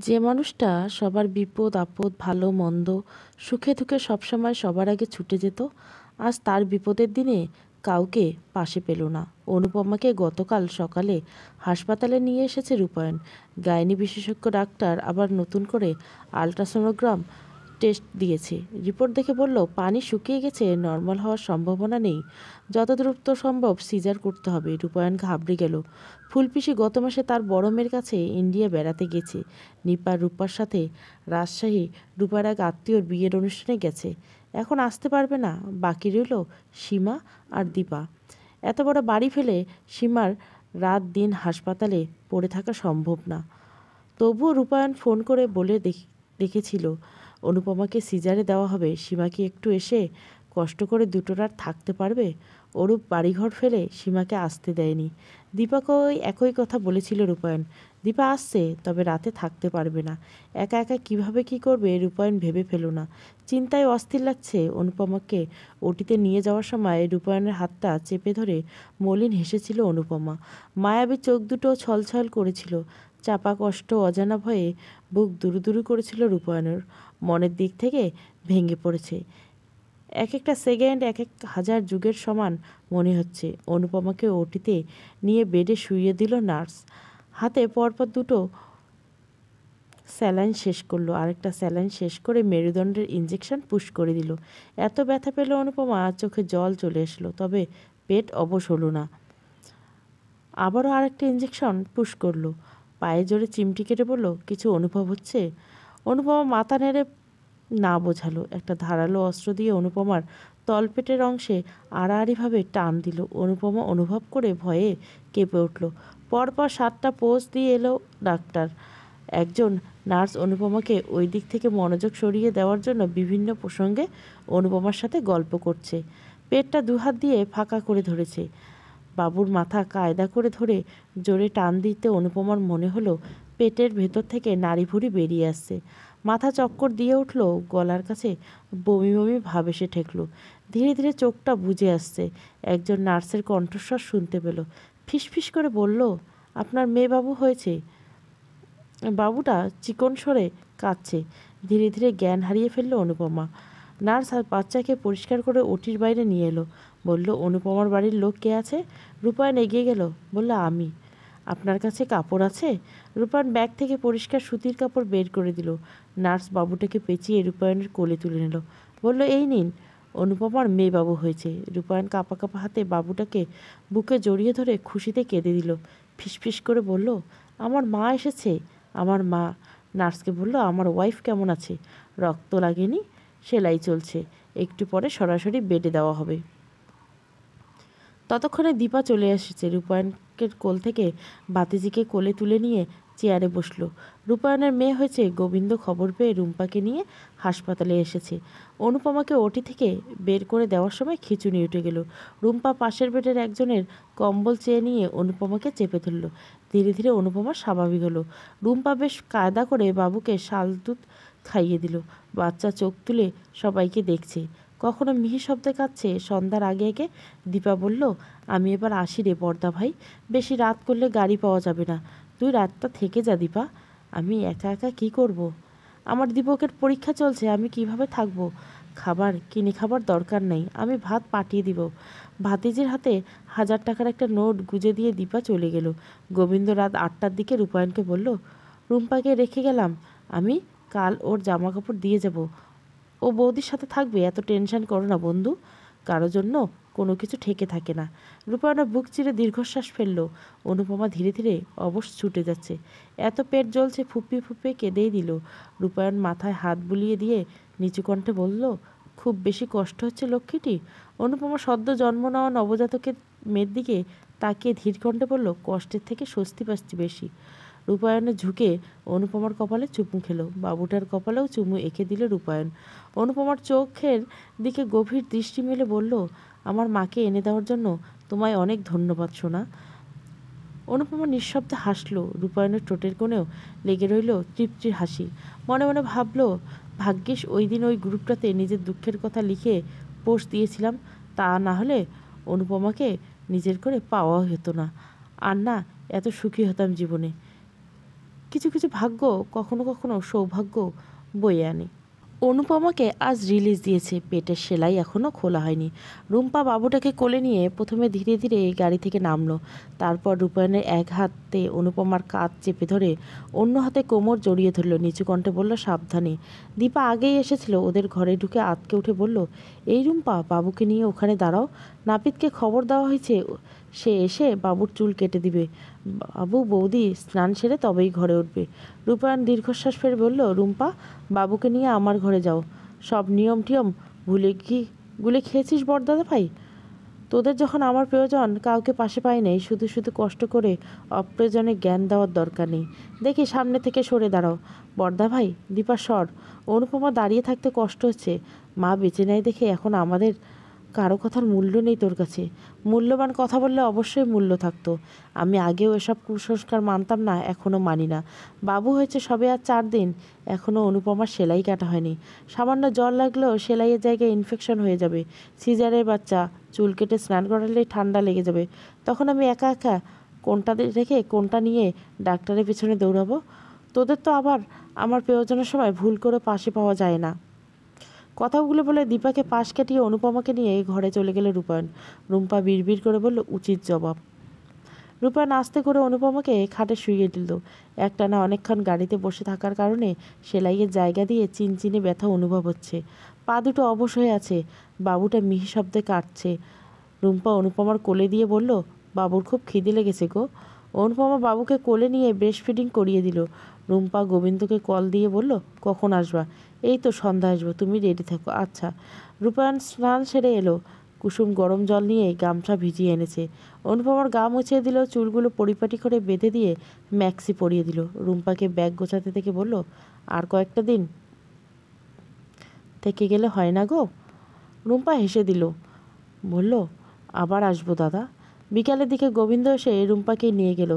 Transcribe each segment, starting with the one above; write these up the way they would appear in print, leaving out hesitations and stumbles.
যে মানুষটা সবার বিপদ আপদ ভালো মন্দ সুখে দুঃখে সবসময় সবার আগে ছুটে যেত, আজ তার বিপদের দিনে কাউকে পাশে পেল না। অনুপমাকে গতকাল সকালে হাসপাতালে নিয়ে এসেছে রূপায়ণ। গাইনি বিশেষজ্ঞ ডাক্তার আবার নতুন করে আল্ট্রাসোনোগ্রাম টেস্ট দিয়েছে। রিপোর্ট দেখে বলল, পানি শুকিয়ে গেছে, নর্মাল হওয়ার সম্ভাবনা নেই, যত দ্রুত সম্ভব সিজার করতে হবে। রূপায়ণ ঘাবড়ে গেল। ফুলপিসি গত মাসে তার বড় মেয়ের কাছে ইন্ডিয়া বেড়াতে গেছে। নিপা রূপার সাথে রাজশাহী রূপার এক আত্মীয়র বিয়ের অনুষ্ঠানে গেছে, এখন আসতে পারবে না। বাকি রইল সীমা আর দীপা। এত বড় বাড়ি ফেলে সীমার রাত দিন হাসপাতালে পড়ে থাকা সম্ভব না। তবুও রূপায়ণ ফোন করে বলে দেখেছিল অনুপমাকে সিজারে দেওয়া হবে। সীমা কি একটু এসে কষ্ট করে দুটো রাত থাকতে পারবে? অরূপ বাড়িঘর ফেলে সীমাকে আসতে দেয়নি। দীপাকে ওই একই কথা বলেছিল রূপায়ণ। দীপা আসছে, তবে রাতে থাকতে পারবে না। একা একা কিভাবে কি করবে রূপায়ণ ভেবে পেল না। চিন্তায় অস্থির লাগছে। অনুপমাকে ওটিতে নিয়ে যাওয়ার সময় রূপায়ণের হাতটা চেপে ধরে মলিন হেসেছিল অনুপমা। মায়াবী চোখ দুটো ছলছল করেছিল। চাপা কষ্ট অজানা ভয়ে বুক দুরু করেছিল রূপায়ণের। মনের দিক থেকে ভেঙে পড়েছে। এক একটা সেকেন্ড এক এক হাজার যুগের সমান মনে হচ্ছে। অনুপমাকে ওটিতে নিয়ে বেডে শুইয়ে দিল নার্স। হাতে পরপর দুটো স্যালাইন শেষ করলো, আরেকটা স্যালাইন শেষ করে মেরুদণ্ডের ইঞ্জেকশন পুশ করে দিল। এত ব্যথা পেল অনুপমা, চোখে জল চলে আসলো, তবে পেট অবশ হলো না। আবারও আরেকটা ইঞ্জেকশন পুশ করলো। পায়ে জোরে চিমটি কেটে বলল, কিছু অনুভব হচ্ছে? অনুপমা মাথা নেড়ে না বোঝালো। একটা ধারালো অস্ত্র দিয়ে অনুপমার তলপেটের অংশে আড়াআড়িভাবে টান দিল। অনুপমা অনুভব করে ভয়ে কেঁপে উঠল। পরপর 7টা পোজ দিয়ে এলো ডাক্তার। একজন নার্স অনুপমাকে ওই দিক থেকে মনোযোগ সরিয়ে দেওয়ার জন্য বিভিন্ন প্রসঙ্গে অনুপমার সাথে গল্প করছে। পেটটা দুহাত দিয়ে ফাঁকা করে ধরেছে। বাবুর মাথা কায়দা করে ধরে জোরে টান দিতে অনুপমার মনে হলো পেটের ভেতর থেকে নাড়িভুড়ি বেরিয়ে আসছে। মাথা চক্কর দিয়ে উঠল, গলার কাছে বমি বমি ভাব এসে ঠেকল। ধীরে ধীরে চোখটা বুজে আসছে। একজন নার্সের কণ্ঠস্বর শুনতে পেল। ফিসফিস করে বলল, আপনার মেয়ে বাবু হয়েছে। বাবুটা চিকন স্বরে কাঁদছে। ধীরে ধীরে জ্ঞান হারিয়ে ফেলল অনুপমা। নার্স আর বাচ্চাকে পরিষ্কার করে ওটির বাইরে নিয়ে এলো। বলল, অনুপমার বাড়ির লোক কে আছে? রূপায়ণ এগিয়ে গেল, বলল, আমি। আপনার কাছে কাপড় আছে? রূপায়ণ ব্যাগ থেকে পরিষ্কার সুতির কাপড় বের করে দিল। নার্স বাবুটাকে পেঁচিয়ে রূপায়ণের কোলে তুলে নিল। বলল, এই নিন, অনুপমার মেয়ে বাবু হয়েছে। রূপায়ণ কাঁপা কাঁপা হাতে বাবুটাকে বুকে জড়িয়ে ধরে খুশিতে কেঁদে দিল। ফিসফিস করে বলল, আমার মা এসেছে, আমার মা। নার্সকে বলল, আমার ওয়াইফ কেমন আছে? রক্ত লাগেনি, সেলাই চলছে, একটু পরে সরাসরি বেডে দেওয়া হবে। ততক্ষণে দীপা চলে এসেছে। রূপায়ণের কোল থেকে ভাতিজিকে কোলে তুলে নিয়ে চেয়ারে বসলো। রূপায়ণের মেয়ে হয়েছে গোবিন্দ খবর পেয়ে রুম্পাকে নিয়ে হাসপাতালে এসেছে। অনুপমাকে ওটি থেকে বের করে দেওয়ার সময় খিঁচুনি উঠে গেল। রুম্পা পাশের বেডের একজনের কম্বল চেয়ে নিয়ে অনুপমাকে চেপে ধরল। ধীরে ধীরে অনুপমা স্বাভাবিক হলো। রুম্পা বেশ কায়দা করে বাবুকে শাল দুধ খাইয়ে দিল। বাচ্চা চোখ তুলে সবাইকে দেখছে, কখনো মিহি শব্দে কাঁদছে। সন্ধ্যার আগে আগে দীপা বলল, আমি এবার আসি রে বর্দা ভাই, বেশি রাত করলে গাড়ি পাওয়া যাবে না, তুই রাতটা থেকে যা দীপা। আমি একা একা কী করব? আমার দীপকের পরীক্ষা চলছে, আমি কিভাবে থাকবো? খাবার কিনে খাবার দরকার নেই, আমি ভাত পাঠিয়ে দিব। ভাতিজির হাতে 1000 টাকার একটা নোট গুজে দিয়ে দীপা চলে গেল। গোবিন্দ রাত 8টার দিকে রূপায়ণকে বলল, রুম্পাকে রেখে গেলাম, আমি কাল ওর জামা কাপড় দিয়ে যাব, ও বৌদির সাথে থাকবে, এত টেনশন করো না বন্ধু, কারো জন্য কোনো কিছু ঠেকে থাকে না। রূপায়ণা বুক চিরে দীর্ঘশ্বাস ফেলল। অনুপমা ধীরে ধীরে অবশ ছুটে যাচ্ছে। এত পেট জ্বলছে, ফুপিয়ে ফুপিয়ে কেঁদেই দিল। রূপায়ণ মাথায় হাত বুলিয়ে দিয়ে নিচু কণ্ঠে বলল, খুব বেশি কষ্ট হচ্ছে লক্ষ্মীটি? অনুপমা সদ্য জন্ম নেওয়া নবজাতকের মেয়ের দিকে তাকিয়ে ধীর কণ্ঠে বলল, কষ্টের থেকে স্বস্তি পাচ্ছি বেশি। রূপায়ণে ঝুঁকে অনুপমার কপালে চুমু খেলো। বাবুটার কপালেও চুমু এঁকে দিল রূপায়ণ। অনুপমার চোখের দিকে গভীর দৃষ্টি মেলে বলল, আমার মাকে এনে দেওয়ার জন্য তোমায় অনেক ধন্যবাদ সোনা। অনুপমা নিঃশব্দে হাসল। রূপায়ণের ঠোঁটের কোণেও লেগে রইল তৃপ্তির হাসি। মনে মনে ভাবল, ভাগ্যিস ওই দিন ওই গ্রুপটাতে নিজের দুঃখের কথা লিখে পোস্ট দিয়েছিলাম, তা না হলে অনুপমাকে নিজের করে পাওয়া হতো না, আর না এত সুখী হতাম জীবনে। কিছু কিছু ভাগ্য কখনো কখনো সৌভাগ্য বয়ে আনে। অনুপমাকে আজ রিলিজ দিয়েছে, পেটের সেলাই এখনও খোলা হয়নি। রুম্পা বাবুটাকে কোলে নিয়ে প্রথমে ধীরে ধীরে গাড়ি থেকে নামলো। তারপর রূপায়ণের এক হাতে অনুপমার কাঁধ চেপে ধরে অন্য হাতে কোমর জড়িয়ে ধরল। নিচু কণ্ঠে বলল, সাবধানে। দীপা আগেই এসেছিল, ওদের ঘরে ঢুকে আঁতকে উঠে বলল, এই রুম্পা, বাবুকে নিয়ে ওখানে দাঁড়াও। নাপিতকে খবর দেওয়া হয়েছে, সে এসে বাবুর চুল কেটে দিবে। বাবু বৌদি স্নান সেরে তবেই ঘরে উঠবে। রূপায়ণ দীর্ঘশ্বাস ফেলে বলল, রুম্পা, বাবুকে নিয়ে আমার ঘরে যাও। সব নিয়ম টিয়ম গুলে খেয়েছিস বড়দাদা ভাই? তোদের যখন আমার প্রয়োজন, কাউকে পাশে পাই নাই, শুধু শুধু কষ্ট করে অপ্রয়োজনে জ্ঞান দেওয়ার দরকার নেই। দেখি সামনে থেকে সরে দাঁড়াও। বড়দা ভাই, দীপা সর। অনুপমা দাঁড়িয়ে থাকতে কষ্ট হচ্ছে। মা বেঁচে নেয় দেখে এখন আমাদের কারো কথার মূল্য নেই তোর কাছে। মূল্যবান কথা বললে অবশ্যই মূল্য থাকতো। আমি আগেও এসব কুসংস্কার মানতাম না, এখনও মানি না। বাবু হয়েছে সবে আর 4 দিন, এখনও অনুপমার সেলাই কাটা হয়নি। সামান্য জ্বর লাগলেও সেলাইয়ের জায়গায় ইনফেকশন হয়ে যাবে। সিজারের বাচ্চা, চুল কেটে স্নান করালেই ঠান্ডা লেগে যাবে। তখন আমি একা একা কোনটা রেখে কোনটা নিয়ে ডাক্তারের পেছনে দৌড়াবো? তোদের তো আবার আমার প্রয়োজনের সময় ভুল করে পাশে পাওয়া যায় না। কথাগুলো বলে দীপাকে পাশ কাটিয়ে অনুপমাকে নিয়ে ঘরে চলে গেল রূপায়ণ। রুম্পা বিড়বিড় করে বলল, উচিত জবাব। রূপায়ণ আস্তে করে অনুপমাকে খাটে শুইয়ে দিল। একটানা অনেকক্ষণ গাড়িতে বসে থাকার কারণে সেলাইয়ের জায়গা দিয়ে চিনচিনে ব্যথা অনুভব হচ্ছে। পা দুটো অবশ হয়ে আছে। বাবুটা মিহি শব্দে কাটছে। রুম্পা অনুপমার কোলে দিয়ে বলল, বাবুর খুব খিদে লেগেছে গো। অনুপমা বাবুকে কোলে নিয়ে ব্রেস্ট ফিডিং করিয়ে দিল। রুম্পা গোবিন্দকে কল দিয়ে বলল, কখন আসবা? এই তো সন্ধ্যা আসবো, তুমি রেডি থাকো। আচ্ছা। রূপায়ণ স্নান সেরে এলো। কুসুম গরম জল নিয়ে গামছা ভিজিয়ে এনেছে। অনুপমার গা মুছিয়ে দিল, চুলগুলো পরিপাটি করে বেঁধে দিয়ে ম্যাক্সি পরিয়ে দিল। রুম্পাকে ব্যাগ গোছাতে থেকে বলল, আর কয়েকটা দিন থেকে গেলে হয় না গো? রুম্পা হেসে দিল, বলল, আবার আসবো দাদা। বিকালের দিকে গোবিন্দ এসে রুম্পাকে নিয়ে গেল।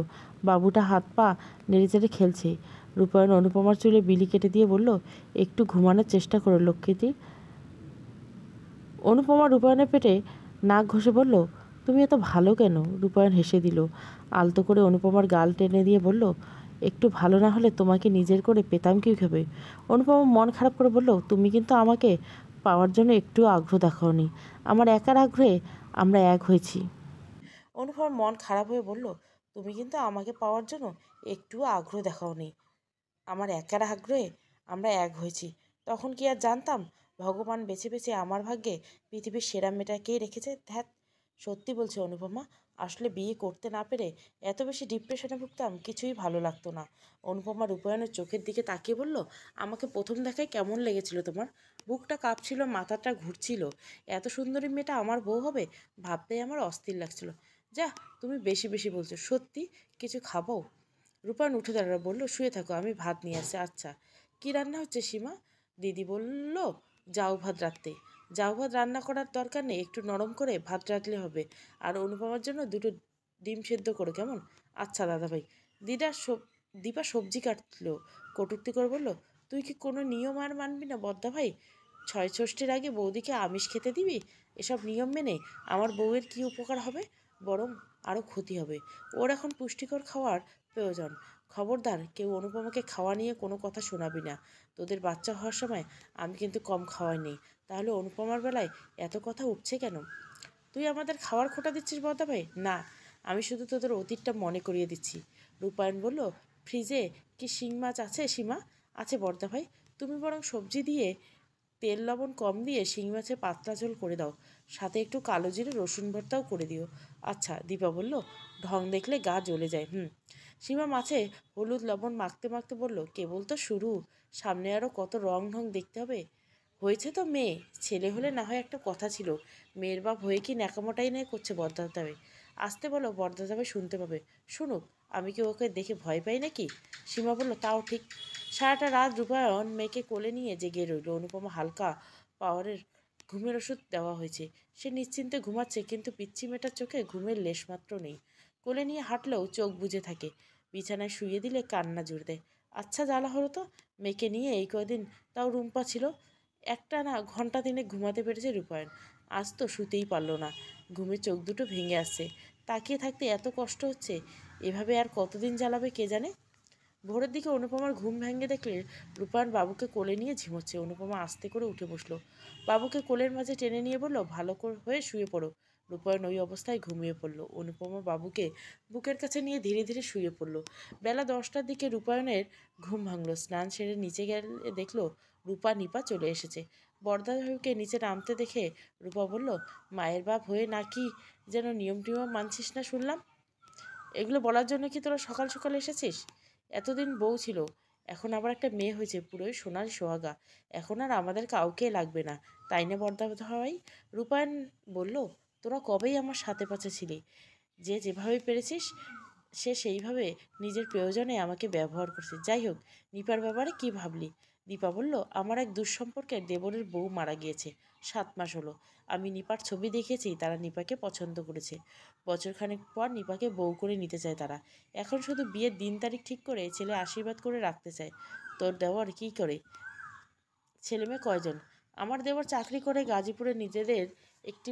বাবুটা হাত পা নেড়েচেড়ে খেলছে। রূপায়ণ অনুপমার চুলে বিলি কেটে দিয়ে বলল, একটু ঘুমানোর চেষ্টা করো লক্ষ্মীটি। অনুপমা রূপায়ণের পেটে নাক ঘষে বলল, তুমি এত ভালো কেন? রূপায়ণ হেসে দিল। আলতো করে অনুপমার গাল টেনে দিয়ে বলল, একটু ভালো না হলে তোমাকে নিজের করে পেতাম কীভাবে? অনুপমা মন খারাপ করে বলল, তুমি কিন্তু আমাকে পাওয়ার জন্য একটু আগ্রহ দেখাওনি। আমার একার আগ্রহে আমরা এক হয়েছি। অনুপমার মন খারাপ হয়ে বলল, তুমি কিন্তু আমাকে পাওয়ার জন্য একটুও আগ্রহ দেখাওনি। আমার একার আগ্রহে আমরা এক হয়েছি। তখন কি আর জানতাম ভগবান বেছে বেছে আমার ভাগ্যে পৃথিবীর সেরা মেয়েটাকেই রেখেছে? ধ্যাত, সত্যি বলছে অনুপমা, আসলে বিয়ে করতে না পেরে এত বেশি ডিপ্রেশনে ভুগতাম, কিছুই ভালো লাগতো না। অনুপমা রূপায়ণের চোখের দিকে তাকিয়ে বলল, আমাকে প্রথম দেখায় কেমন লেগেছিল তোমার? বুকটা কাঁপছিল, মাথাটা ঘুরছিল। এত সুন্দরী মেয়েটা আমার বউ হবে ভাবতেই আমার অস্থির লাগছিল। যা, তুমি বেশি বেশি বলছো। সত্যি কিছু খাবো? রূপায়ণ উঠে দাঁড়ালো, বলল, শুয়ে থাকো, আমি ভাত নিয়ে আসি। আচ্ছা। কি রান্না হচ্ছে সীমা? দিদি বলল জাউ ভাত রাখতে। জাউ ভাত রান্না করার দরকার নেই, একটু নরম করে ভাত রাখলে হবে। আর অনুপমার জন্য দুটো ডিম সেদ্ধ করো, কেমন? আচ্ছা দাদাভাই। দীপা সবজি কাটলো, কটূক্তি করে বলল, তুই কি কোনো নিয়ম আর মানবি না বদ্দা ভাই? ছয় ষষ্ঠীর আগে বৌদিকে আমিষ খেতে দিবি? এসব নিয়ম মেনে আমার বউয়ের কি উপকার হবে? বরং আরও ক্ষতি হবে। ওর এখন পুষ্টিকর খাওয়ার প্রয়োজন। খবরদার কেউ অনুপমাকে খাওয়া নিয়ে কোনো কথা শোনাবি না। তোদের বাচ্চা হওয়ার সময় আমি কিন্তু কম খাওয়াইনি। তাহলে অনুপমার বেলায় এত কথা উঠছে কেন? তুই আমাদের খাওয়ার খোটা দিচ্ছিস বদ্দা ভাই? না, আমি শুধু তোদের অতীতটা মনে করিয়ে দিচ্ছি। রূপায়ণ বলল, ফ্রিজে কি শিং মাছ আছে সীমা? আছে বর্দা ভাই। তুমি বরং সবজি দিয়ে তেল লবণ কম দিয়ে শিং মাছের পাতলা ঝোল করে দাও, সাথে একটু কালো জিরে রসুন ভর্তাও করে দিও। আচ্ছা। দীপা বলল, ঢং দেখলে গা জ্বলে যায়। সীমা মাছে হলুদ লবণ মাখতে মাখতে বলল, কেবল তো শুরু, সামনে আরও কত রং ঢং দেখতে হবে। হয়েছে তো মেয়ে, ছেলে হলে না হয় একটা কথা ছিল। মেয়ের বাপ হয়ে কি ন্যাকামোটাই নিয়ে করছে বরদাতাবে? আসতে বলো, বরদাতাবে শুনতে পাবে। শুনুক, আমি কি ওকে দেখে ভয় পাই নাকি? সীমা বলল, তাও ঠিক। সারাটা রাত রূপায়ণ মেয়েকে কোলে নিয়ে জেগে রইল। অনুপমা হালকা পাওয়ারের ঘুমের ওষুধ দেওয়া হয়েছে। সে নিশ্চিন্তে ঘুমাচ্ছে, কিন্তু পিচ্চি মেয়েটার চোখে ঘুমের লেশমাত্র নেই। কোলে নিয়ে হাঁটলেও চোখ বুজে থাকে। বিছানায় শুয়ে দিলে কান্না জুড়ে দেয়। আচ্ছা জ্বালা হলো তো, মেয়েকে নিয়ে এই কদিন তাও রুম্পা ছিল। একটা না ঘন্টা দিনে ঘুমাতে পেরেছে রূপায়ণ। আজ তো শুতেই পারলো না। ঘুমে চোখ দুটো ভেঙে আসছে। তাকিয়ে থাকতে এত কষ্ট হচ্ছে। এভাবে আর কতদিন জ্বালাবে কে জানে। ভোরের দিকে অনুপমার ঘুম ভেঙে দেখলে রূপায়ণ বাবুকে কোলে নিয়ে ঝিমোচ্ছে। অনুপমা আস্তে করে উঠে বসলো, বাবুকে কোলের মাঝে টেনে নিয়ে বলল, ভালো হয়ে শুয়ে পড়ো। রূপায়ণ ওই অবস্থায় ঘুমিয়ে পড়লো। অনুপমা বাবুকে বুকের কাছে নিয়ে ধীরে ধীরে শুয়ে পড়ল। বেলা 10টার দিকে রূপায়ণের ঘুম ভাঙলো। স্নান সেরে নিচে গেলে দেখলো নিপা চলে এসেছে। বরদাভাইকে নিচে নামতে দেখে রূপা বলল, মায়ের বাপ হয়ে নাকি যেন নিয়ম টিয়ম মানছিস না শুনলাম। এগুলো বলার জন্য কি তোরা সকাল সকাল এসেছিস? এতদিন বউ ছিল, এখন আবার একটা মেয়ে হয়েছে, পুরোই সোনার সোহাগা। এখন আর আমাদের কাউকে লাগবে না, তাই না বর্দা ভাই? রূপায়ণ বলল, তোরা কবেই আমার সাথে পাশে ছিলি। যে যেভাবে পেরেছিস সে সেইভাবে নিজের প্রয়োজনে আমাকে ব্যবহার করছে। যাই হোক, নিপার ব্যাপারে কি ভাবলি? দীপা বলল, আমার এক দুঃসম্পর্কের দেবরের বউ মারা গিয়েছে, 7 মাস হলো। আমি নিপার ছবি দেখেছি, তারা নিপাকে পছন্দ করেছে। বছরখানেক পর নিপাকে বউ করে নিতে চায় তারা। এখন শুধু বিয়ের দিন তারিখ ঠিক করে ছেলে আশীর্বাদ করে রাখতে চায়। তোর দেওয়ার কি করে? ছেলেমেয়ে কয়জন? আমার দেওয়ার চাকরি করে গাজীপুরে, নিজেদের একটি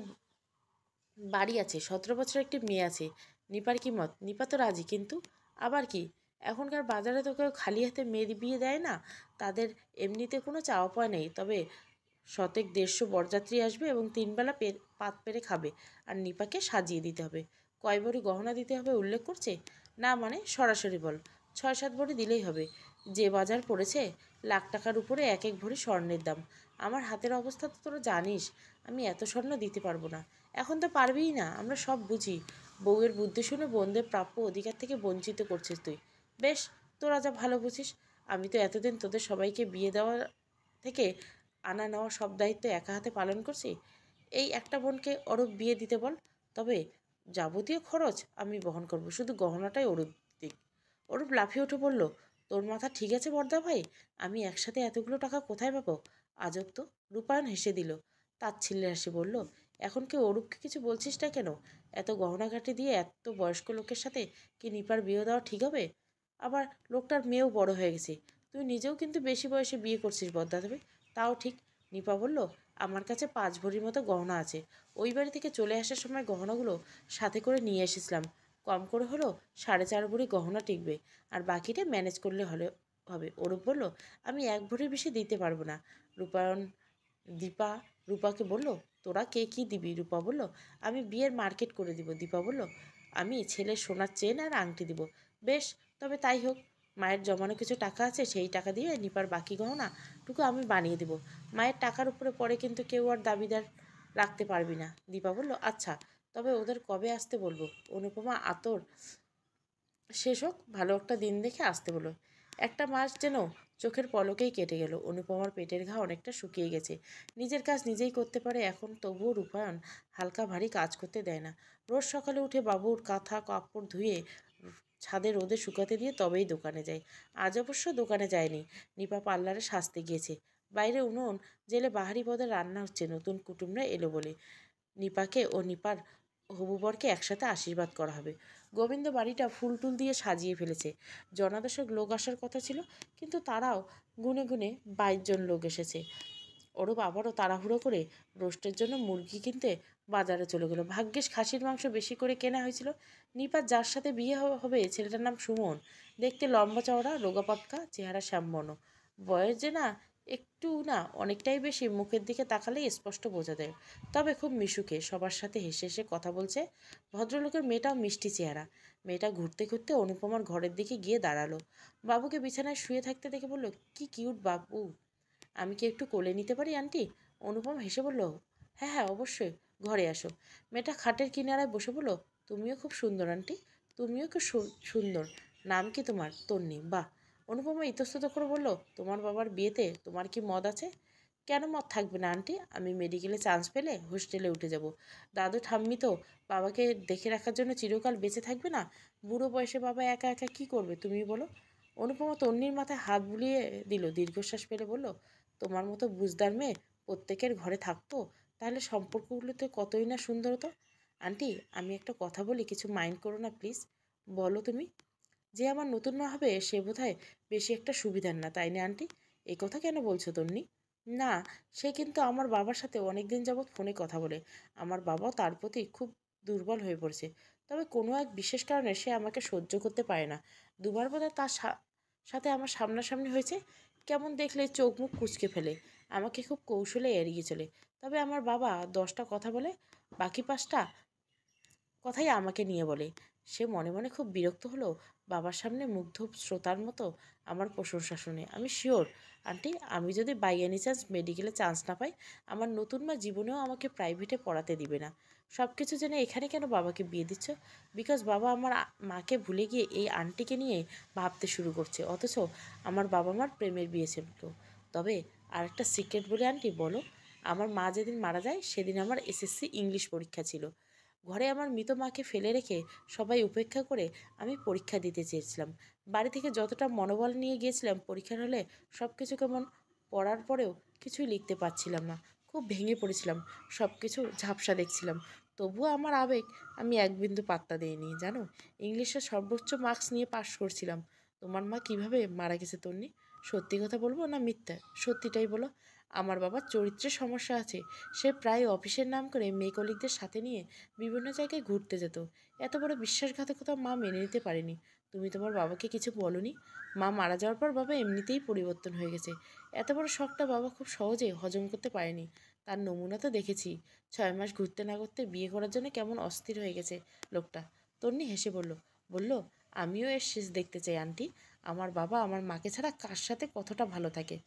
বাড়ি আছে, 17 বছর একটি মেয়ে আছে। নিপার কি মত? নিপা তো রাজি, কিন্তু আবার কি? এখনকার বাজারে তো কেউ খালি হাতে মেয়ে বিয়ে দেয় না। তাদের এমনিতে কোনো চাওয়া পাওয়া নেই, তবে 100-150 বরযাত্রী আসবে এবং 3 বেলা পাত পেরে খাবে। আর নিপাকে সাজিয়ে দিতে হবে। কয় ভরি গহনা দিতে হবে উল্লেখ করছে? না মানে সরাসরি বল। 6-7 ভরি দিলেই হবে। যে বাজার পড়েছে, লাখ টাকার উপরে এক এক ভরি স্বর্ণের দাম। আমার হাতের অবস্থা তো তোরা জানিস, আমি এত স্বর্ণ দিতে পারবো না। এখন তো পারবিই না, আমরা সব বুঝি। বউয়ের বুদ্ধি শুনে বোনদের প্রাপ্য অধিকার থেকে বঞ্চিত করছিস তুই। বেশ, তোরা যা ভালো বুঝিস। আমি তো এতদিন তোদের সবাইকে বিয়ে দেওয়া থেকে আনা নেওয়া সব দায়িত্ব একা হাতে পালন করছি। এই একটা বোনকে অরূপ বিয়ে দিতে বল, তবে যাবতীয় খরচ আমি বহন করব, শুধু গহনাটাই অরূপ দিক। অরূপ লাফিয়ে উঠে বলল, তোর মাথা ঠিক আছে বর্দা ভাই? আমি একসাথে এতগুলো টাকা কোথায় পাবো? আজব তো। রূপায়ণ হেসে দিল, তাচ্ছিল্যে হাসি বলল, এখন কি অরূপকে কিছু বলছিস না কেন? এত গহনাঘাটি দিয়ে এত বয়স্ক লোকের সাথে কি নিপার বিয়ে দেওয়া ঠিক হবে? আবার লোকটার মেয়েও বড় হয়ে গেছে। তুই নিজেও কিন্তু বেশি বয়সে বিয়ে করছিস বদ্দা দেবে। তাও ঠিক। নিপা বলল, আমার কাছে 5 ভরির মতো গহনা আছে। ওই বাড়ি থেকে চলে আসার সময় গহনাগুলো সাথে করে নিয়ে এসেছিলাম। কম করে হলো 4.5 ভরি গহনা টিকবে, আর বাকিটা ম্যানেজ করলে হবে। অরূপ বলল, আমি 1 ভরির বেশি দিতে পারবো না। রূপায়ণ দীপা রূপাকে বলল, তোরা কে কী দিবি? রূপা বলল, আমি বিয়ের মার্কেট করে দিব। দীপা বলল, আমি ছেলের সোনার চেন আর আংটি দিব। বেশ, তবে তাই হোক। মায়ের জমানো কিছু টাকা আছে, সেই টাকা দিয়ে নিপার বাকি গহনাটুকু আমি বানিয়ে দেব। মায়ের টাকার উপরে পরে কিন্তু কেউ আর দাবিদার রাখতে পারবি না। দীপা বলল, আচ্ছা, তবে ওদের কবে আসতে বলবো? অনুপমা আতর শেষ হোক, ভালো একটা দিন দেখে আসতে বলো। একটা মাস যেন চোখের পলকেই কেটে গেল। অনুপমার পেটের ঘা অনেকটা শুকিয়ে গেছে। নিজের কাজ নিজেই করতে পারে এখন, তবুও রূপায়ণ হালকা ভারী কাজ করতে দেয় না। রোজ সকালে উঠে বাবুর কাঁথা কাপড় ধুয়ে ছাদে রোদে শুকাতে দিয়ে তবেই দোকানে যায়। আজ অবশ্য দোকানে যায়নি, নিপা পার্লারে সাজতে গিয়েছে। বাইরে উনুন জেলে বাহারি পদে রান্না হচ্ছে, নতুন কুটুমরা এলো বলে। নিপাকে ও নিপার হবু বরকে একসাথে আশীর্বাদ করা হবে। গোবিন্দ বাড়িটা ফুল টুল দিয়ে সাজিয়ে ফেলেছে। জনাদশেক লোক আসার কথা ছিল, কিন্তু তারাও গুনে গুনে 22 জন লোক এসেছে। অরূপ আবারও তাড়াহুড়ো করে রোস্টের জন্য মুরগি কিনতে বাজারে চলে গেল। ভাগ্যিস খাসির মাংস বেশি করে কেনা হয়েছিল। নিপার যার সাথে বিয়ে হবে ছেলেটার নাম সুমন। দেখতে লম্বা চওড়া, রোগাপাতকা, চেহারা শ্যামবর্ণ। বয়স যে না একটু না অনেকটাই বেশি, মুখের দিকে তাকালেই স্পষ্ট বোঝা যায়। তবে খুব মিশুকে, সবার সাথে হেসে হেসে কথা বলছে। ভদ্রলোকের মেয়েটাও মিষ্টি চেহারা। মেয়েটা ঘুরতে ঘুরতে অনুপমার ঘরের দিকে গিয়ে দাঁড়ালো। বাবুকে বিছানায় শুয়ে থাকতে দেখে বলল, কি কিউট বাবু, আমি কি একটু কোলে নিতে পারি আন্টি? অনুপম হেসে বলল, হ্যাঁ হ্যাঁ অবশ্যই, ঘরে আসো। মেয়েটা খাটের কিনারায় বসে বলল, তুমিও খুব সুন্দর আন্টি, তুমিও খুব সুন্দর। নাম কি তোমার? তন্নি। বাহ। অনুপমা ইতস্তত করে বলল, তোমার বাবার বিয়েতে তোমার কি মত আছে? কেন মত থাকবে না আন্টি? আমি মেডিকেলে চান্স পেলে হোস্টেলে উঠে যাব। দাদু ঠাম্মি তো বাবাকে দেখে রাখার জন্য চিরকাল বেঁচে থাকবে না। বুড়ো বয়সে বাবা একা একা কী করবে তুমি বলো? অনুপমা তন্নির মাথায় হাত বুলিয়ে দিল, দীর্ঘশ্বাস ফেলে বলল, তোমার মতো বুঝদার মেয়ে প্রত্যেকের ঘরে থাকতো, তাহলে সম্পর্কগুলোতে কতই না সুন্দর হতো। আন্টি, আমি একটা কথা বলি, কিছু মাইন্ড করো না প্লিজ। বলো তুমি। যে আমার নতুন মা হবে সে বোধহয় বেশি একটা সুবিধার না, তাই না আন্টি? এই কথা কেন বলছো তন্নি? না, সে কিন্তু আমার বাবার সাথে অনেক দিন যাবৎ ফোনে কথা বলে। আমার বাবাও তার প্রতি খুব দুর্বল হয়ে পড়েছে। তবে কোনো এক বিশেষ কারণে সে আমাকে সহ্য করতে পারে না। দুবার বোধহয় তার সাথে আমার সামনাসামনি হয়েছে, কেমন দেখলে চোখ মুখ কুঁচকে ফেলে, আমাকে খুব কৌশলে এড়িয়ে চলে। তবে আমার বাবা 10টা কথা বলে, বাকি 5টা কথাই আমাকে নিয়ে বলে। সে মনে মনে খুব বিরক্ত হলো বাবার সামনে মুগ্ধ শ্রোতার মতো আমার প্রশংসা শুনে। আমি শিওর আন্টি, আমি যদি বাই এনি চান্স মেডিকেলে চান্স না পাই, আমার নতুন মা জীবনেও আমাকে প্রাইভেটে পড়াতে দিবে না। সব কিছু জেনে এখানে কেন বাবাকে বিয়ে দিচ্ছ? বিকজ বাবা আমার মাকে ভুলে গিয়ে এই আন্টিকে নিয়ে ভাবতে শুরু করছে, অথচ আমার বাবা মার প্রেমের বিয়ে ছিল। তবে আর একটা সিক্রেট বলে আন্টি, বলো। আমার মা যেদিন মারা যায় সেদিন আমার এসএসসি ইংলিশ পরীক্ষা ছিল। ঘরে আমার মৃত মাকে ফেলে রেখে সবাই উপেক্ষা করে আমি পরীক্ষা দিতে চেয়েছিলাম। বাড়ি থেকে যতটা মনোবল নিয়ে গিয়েছিলাম, পরীক্ষার হলে সব কিছু কেমন, পড়ার পরেও কিছুই লিখতে পারছিলাম না। খুব ভেঙে পড়েছিলাম, সব কিছু ঝাপসা দেখছিলাম। তবুও আমার আবেগ আমি এক বিন্দু পাত্তা দিইনি, জানো। ইংলিশে সর্বোচ্চ মার্কস নিয়ে পাশ করছিলাম। তোমার মা কিভাবে মারা গেছে তন্নি? সত্যি কথা বলবো না মিথ্যা? সত্যিটাই বলো। আমার বাবার চরিত্রের সমস্যা আছে। সে প্রায় অফিসের নাম করে মেয়ে কলিগদের সাথে নিয়ে বিভিন্ন জায়গায় ঘুরতে যেত। এত বড় বিশ্বাসঘাতকতা মা মেনে নিতে পারেনি। তুমি তোমার বাবাকে কিছু বলোনি? মা মারা যাওয়ার পর বাবা এমনিতেই পরিবর্তন হয়ে গেছে। এত বড় শখটা বাবা খুব সহজে হজম করতে পারেনি। তার নমুনা তো দেখেছি। 6 মাস ঘুরতে না করতে বিয়ে করার জন্য কেমন অস্থির হয়ে গেছে লোকটা। তন্নি হেসে বলল, আমিও এর শেষ দেখতে চাই আন্টি। আমার বাবা আমার মাকে ছাড়া কার সাথে কতটা ভালো থাকে।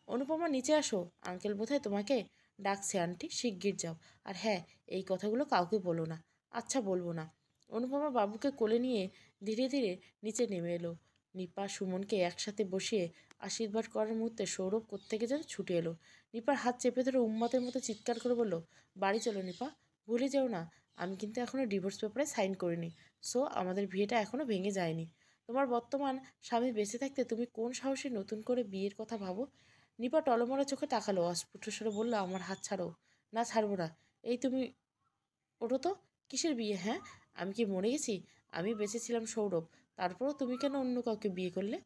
অনুপমা, নিচে আসো। আঙ্কেল বোধহয় তোমাকে ডাকছে আন্টি, শিগগির যাও। আর হ্যাঁ, এই কথাগুলো কাউকে বলো না। আচ্ছা, বলবো না। অনুপমা বাবুকে কোলে নিয়ে ধীরে ধীরে নিচে নেমে এলো। নিপা সুমনকে একসাথে বসিয়ে আশীর্বাদ করার মুহূর্তে সৌরভ কোত্থেকে যেন ছুটে এলো। নিপার হাত চেপে ধরে উম্মাতের মতো চিৎকার করে বলল, বাড়ি চলো নিপা, ভুলে যেও না আমি কিন্তু এখনও ডিভোর্স পেপারে সাইন করিনি। সো আমাদের বিয়েটা এখনও ভেঙে যায়নি। তোমার বর্তমান স্বামী বেঁচে থাকতে তুমি কোন সাহসে নতুন করে বিয়ের কথা ভাবো? নিপা টলমলা চোখে তাকালো, অস্ফুট স্বরে বলল, আমার হাত ছাড়ো। না, ছাড়বো না। এই তুমি ওঠো তো। কিসের বিয়ে? হ্যাঁ, আমি কি মরে গেছি? আমি বেঁচেছিলাম সৌরভ, তারপরও তুমি কেন অন্য কাউকে বিয়ে করলে?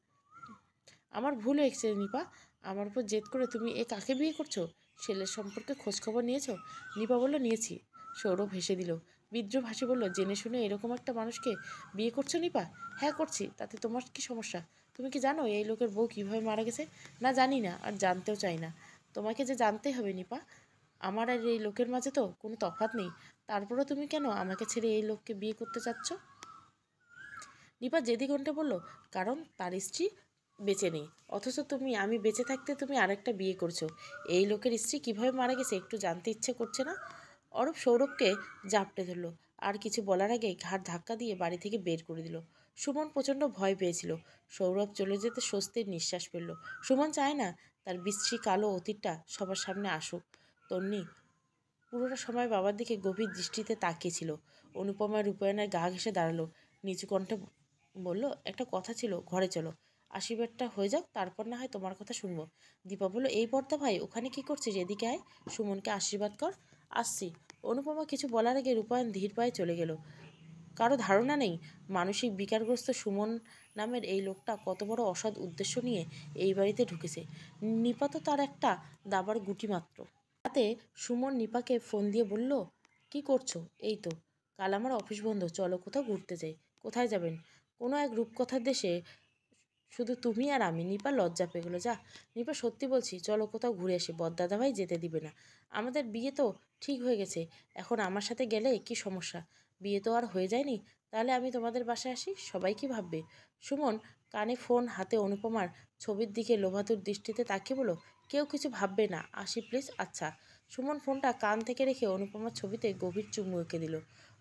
আমার ভুল হয়েছে নিপা। আমার উপর জেদ করে তুমি এ কাকে বিয়ে করছো? ছেলের সম্পর্কে খোঁজখবর নিয়েছো? নিপা বলল, নিয়েছি। সৌরভ হেসে দিল। বিদ্রুপ হাসি বলল, জেনে শুনে এরকম একটা মানুষকে বিয়ে করছো নিপা? হ্যাঁ, করছি। তাতে তোমার কি সমস্যা? তুমি কি জানো এই লোকের বউ কীভাবে মারা গেছে? না, জানি না, আর জানতেও চাই না। তোমাকে যে জানতেই হবে নিপা। আমার আর এই লোকের মাঝে তো কোনো তফাৎ নেই। তারপরেও তুমি কেন আমাকে ছেড়ে এই লোককে বিয়ে করতে চাচ্ছ? নিপা জেদি কণ্ঠে বলল, কারণ তার স্ত্রী বেঁচে নেই। অথচ আমি বেঁচে থাকতে তুমি আরেকটা বিয়ে করছো। এই লোকের স্ত্রী কিভাবে মারা গেছে একটু জানতে ইচ্ছে করছে না? অরূপ সৌরভকে জাপটে ধরল। আর কিছু বলার আগে ঘাড় ধাক্কা দিয়ে বাড়ি থেকে বের করে দিল। সুমন প্রচণ্ড ভয় পেয়েছিল। সৌরভ চলে যেতে স্বস্তির নিঃশ্বাস ফেলল। সুমন চায় না তার বিশ্রী কালো অতীতটা সবার সামনে আসুক। তন্নি পুরোটা সময় বাবার দিকে গভীর দৃষ্টিতে তাকিয়েছিল। অনুপমা রূপায়ণের গা ঘেঁষে দাঁড়ালো। নিচু কণ্ঠে বলল, একটা কথা ছিল, ঘরে চলো। আশীর্বাদটা হয়ে যাক, তারপর না হয় তোমার কথা শুনবো। দীপা বলল, এই পর্দা ভাই, ওখানে কি করছিস? এদিকে আয়, সুমনকে আশীর্বাদ কর। আসছি। অনুপমা কিছু বলার আগে রূপায়ণ ধীর পায়ে চলে গেল। কারো ধারণা নেই মানসিক বিকারগ্রস্ত সুমন নামের এই লোকটা কত বড় অসৎ উদ্দেশ্য নিয়ে এই বাড়িতে ঢুকেছে। নিপা তো তার একটা দাবার গুটি মাত্র। রাতে সুমন নিপাকে ফোন দিয়ে বলল, কি করছো? এই তো, কাল আমার অফিস বন্ধ, চলো কোথাও ঘুরতে যাই। কোথায় যাবেন? কোনো এক রূপকথার দেশে, শুধু তুমি আর আমি। নিপা লজ্জা পেয়ে গেলো। যা নিপা, সত্যি বলছি, চলো কোথাও ঘুরে আসি। বড়দাদা ভাই যেতে দিবে না। আমাদের বিয়ে তো ঠিক হয়ে গেছে, এখন আমার সাথে গেলে কি সমস্যা? বিয়ে তো আর হয়ে যায়নি। তাহলে আমি তোমাদের বাসায় আসি, সবাই কি ভাববে? সুমন কানে ফোন হাতে অনুপমার ছবির দিকে লোভাতুর দৃষ্টিতে তাকিয়ে বলো, কেউ কিছু ভাববে না, আসি প্লিজ। আচ্ছা। সুমন ফোনটা কান থেকে রেখে অনুপমার ছবিতে গভীর চুমু এঁকে দিল।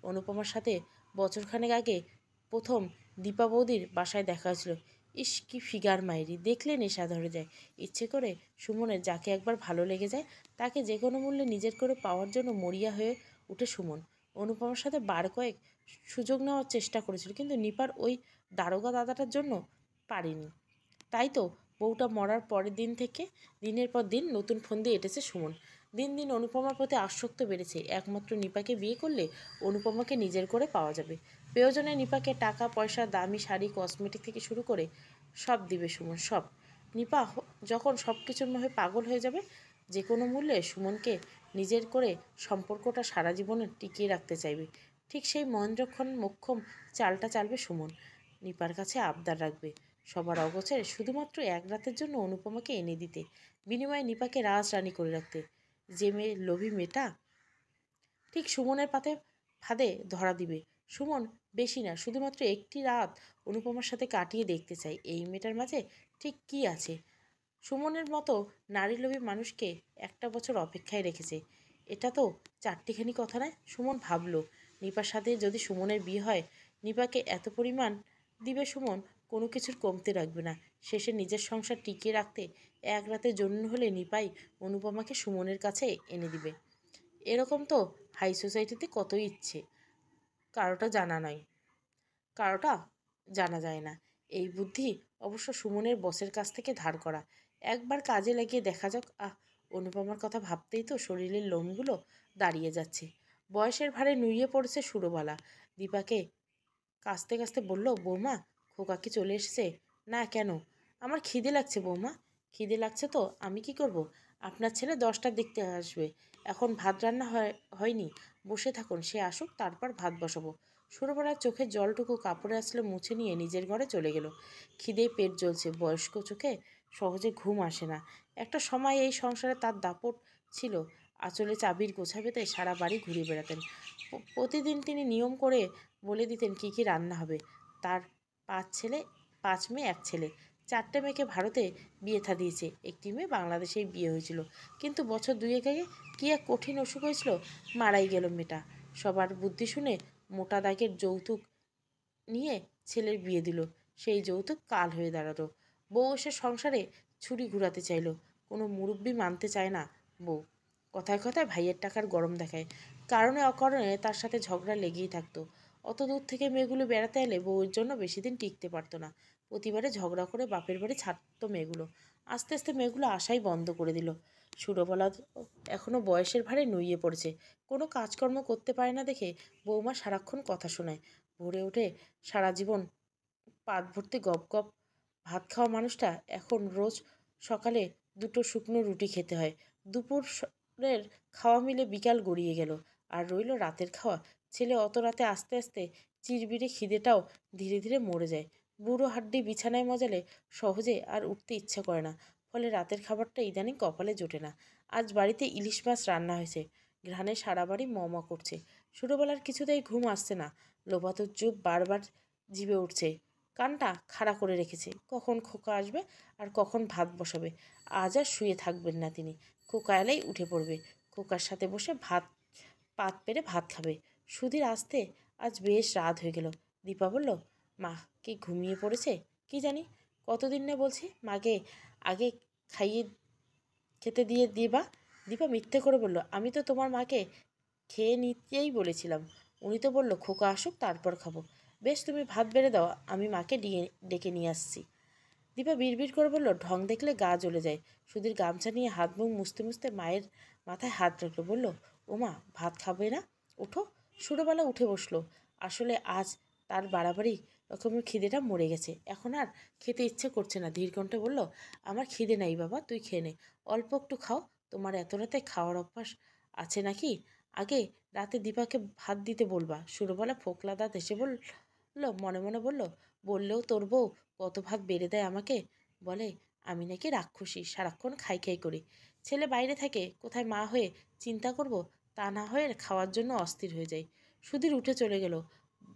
অনুপমার সাথে বছরখানেক আগে প্রথম দীপা বৌদির বাসায় দেখা হয়েছিল। ইস, কি ফিগার মাইরি, দেখলে নেশা ধরে যায়। ইচ্ছে করে সুমনের যাকে একবার ভালো লেগে যায় তাকে যে কোনো মূল্যে নিজের করে পাওয়ার জন্য মরিয়া হয়ে উঠে সুমন। অনুপমার সাথে বার কয়েক সুযোগ নেওয়ার চেষ্টা করেছিল, কিন্তু নিপার ওই দারোগা দাদাটার জন্য পারেনি। তাই তো বউটা মরার পরের দিন থেকে দিনের পর দিন নতুন ফোন দিয়ে এঁটেছে সুমন। দিন দিন অনুপমার প্রতি আসক্ত বেড়েছে। একমাত্র নিপাকে বিয়ে করলে অনুপমাকে নিজের করে পাওয়া যাবে। প্রয়োজনে নিপাকে টাকা পয়সা, দামি শাড়ি, কসমেটিক থেকে শুরু করে সব দিবে সুমন, সব। নিপা যখন সব কিছুর মোহে পাগল হয়ে যাবে, যে কোনো মূল্যে সুমনকে নিজের করে সম্পর্কটা সারা জীবনে টিকিয়ে রাখতে চাইবে। ঠিক সেই মহেন্দ্রক্ষণ মোক্ষম চালটা চালবে সুমন। নিপার কাছে আবদার রাখবে, সবার অগোচরে শুধুমাত্র এক রাতের জন্য অনুপমাকে এনে দিতে, বিনিময়ে নিপাকে রাজরানী করে রাখতে। যে মেয়ে, লোভী মেয়েটা ঠিক সুমনের ফাঁদে ধরা দিবে। সুমন বেশি না, শুধুমাত্র একটি রাত অনুপমার সাথে কাটিয়ে দেখতে চাই এই মেয়েটার মাঝে ঠিক কী আছে। সুমনের মতো নারীলোভী মানুষকে একটা বছর অপেক্ষায় রেখেছে, এটা তো চারটিখানি কথা নয়। সুমন ভাবল, নিপার সাথে যদি সুমনের বিয়ে হয়, নিপাকে এত পরিমাণ দিবে সুমন, কোনো কিছুর কমতে রাখবে না। শেষে নিজের সংসার টিকিয়ে রাখতে এক রাতের জন্য হলে নিপাই অনুপমাকে সুমনের কাছে এনে দিবে। এরকম তো হাই সোসাইটিতে কতই ইচ্ছে, কারোটা জানা নয়, কারোটা জানা যায় না। এই বুদ্ধি অবশ্য সুমনের বসের কাছ থেকে ধার করা। একবার কাজে লাগিয়ে দেখা যাক। অনুপমার কথা ভাবতেই তো শরীরের লোমগুলো দাঁড়িয়ে যাচ্ছে। বয়সের ভারে নুইয়ে পড়েছে সুরবালা। দীপাকে কাস্তে কাস্তে বলল, বৌমা, খোকা কি চলে এসেছে? না, কেন? আমার খিদে লাগছে বৌমা। খিদে লাগছে তো আমি কি করব? আপনার ছেলে 10টার দিকতে আসবে, এখন ভাত রান্না হয়নি। বসে থাকুন, সে আসুক, তারপর ভাত বসাবো। সুরবালার চোখের জলটুকু কাপড়ে আসলে মুছে নিয়ে নিজের ঘরে চলে গেল। খিদেই পেট জ্বলছে, বয়স্ক চোখে সহজে ঘুম আসে না। একটা সময় এই সংসারে তার দাপট ছিল। আঁচলে চাবির গোছা বেঁধে সারা বাড়ি ঘুরে বেড়াতেন। প্রতিদিন তিনি নিয়ম করে বলে দিতেন কী কী রান্না হবে। তার 5 মেয়ে 1 ছেলে। 4টে মেয়েকে ভারতে বিয়ে থা দিয়েছে, একটি মেয়ে বাংলাদেশেই বিয়ে হয়েছিল। কিন্তু বছর 2 আগে কী এক কঠিন অসুখ হয়েছিল, মারাই গেল মেয়েটা। সবার বুদ্ধি শুনে মোটা দাগের যৌতুক নিয়ে ছেলের বিয়ে দিল। সেই যৌতুক কাল হয়ে দাঁড়ালো। বউ এসে সংসারে ছুরি ঘুরাতে চাইল। কোনো মুরব্বি মানতে চায় না বউ। কথায় কথায় ভাইয়ের টাকার গরম দেখায়। কারণে অকারণে তার সাথে ঝগড়া লেগেই থাকতো। অত দূর থেকে মেয়েগুলো বেড়াতে এলে বউয়ের জন্য বেশি দিন টিকতে পারতো না। প্রতিবারে ঝগড়া করে বাপের বাড়ি ছাড়তো মেয়েগুলো। আস্তে আস্তে মেয়েগুলো আসাই বন্ধ করে দিল। সুরবালা এখনও বয়সের ভারে নুইয়ে পড়েছে। কোনো কাজকর্ম করতে পারে না দেখে বৌমা সারাক্ষণ কথা শোনায়। ভোরে উঠে সারা জীবন পাত ভর্তি গপ গপ ভাত খাওয়া মানুষটা এখন রোজ সকালে 2টো শুকনো রুটি খেতে হয়। দুপুরের খাওয়া মিলে বিকাল গড়িয়ে গেল, আর রইল রাতের খাওয়া। ছেলে অত রাতে আস্তে আস্তে চিরবিরে খিদেটাও ধীরে ধীরে মরে যায়। বুড়ো হাড্ডি বিছানায় মজালে সহজে আর উঠতে ইচ্ছা করে না। ফলে রাতের খাবারটা ইদানিং কপালে জোটে না। আজ বাড়িতে ইলিশ মাছ রান্না হয়েছে, ঘ্রাণে সারা বাড়ি ম করছে। ছোটোবেলার কিছুতেই ঘুম আসছে না। লোভাতুর চুপ বারবার জিভে উঠছে। কানটা খাড়া করে রেখেছে, কখন খোকা আসবে আর কখন ভাত বসাবে। আজ আর শুয়ে থাকবেন না তিনি। খোকা এলেই উঠে পড়বে, খোকার সাথে বসে পাত পেরে ভাত খাবে। সুধীর আসতে আজ বেশ রাত হয়ে গেল। দীপা বলল, মা কি ঘুমিয়ে পড়েছে? কি জানি, কতদিন না বলছি মাকে আগে খাইয়ে খেতে দিয়ে দিবা। দীপা মিথ্যে করে বলল, আমি তো তোমার মাকে খেয়ে নিতেই বলেছিলাম। উনি তো বলল খোকা আসুক তারপর খাবো। বেশ, তুমি ভাত বেড়ে দাও, আমি মাকে ডেকে নিয়ে আসছি। দীপা বিড়বিড় করে বলল, ঢং দেখলে গা জ্বলে যায়। সুধীর গামছা নিয়ে হাত মুখ মুছতে মুছতে মায়ের মাথায় হাত রাখলো, বলল, ওমা, ভাত খাবে না? ওঠো। সুরবালা উঠে বসলো। আসলে আজ তার বাড়াবাড়ি রকমের খিদেটা মরে গেছে, এখন আর খেতে ইচ্ছে করছে না। ধীর কণ্ঠে বলল, আমার খিদে নাই বাবা, তুই খেয়ে নে, অল্প একটু খাও। তোমার এত রাতে খাওয়ার অভ্যাস আছে নাকি? আগে রাতে দীপাকে ভাত দিতে বলবা। সুরবালা ফোকলা দাঁত এসে বলল, মনে মনে বলল, বললেও তোর বউ কত ভাত বেড়ে দেয় আমাকে। বলে আমি নাকি রাক্ষসী, সারাক্ষণ খাই খাই করি। ছেলে বাইরে থাকে, কোথায় মা হয়ে চিন্তা করব, তা না হয়ে খাওয়ার জন্য অস্থির হয়ে যাই। সুধীর উঠে চলে গেল।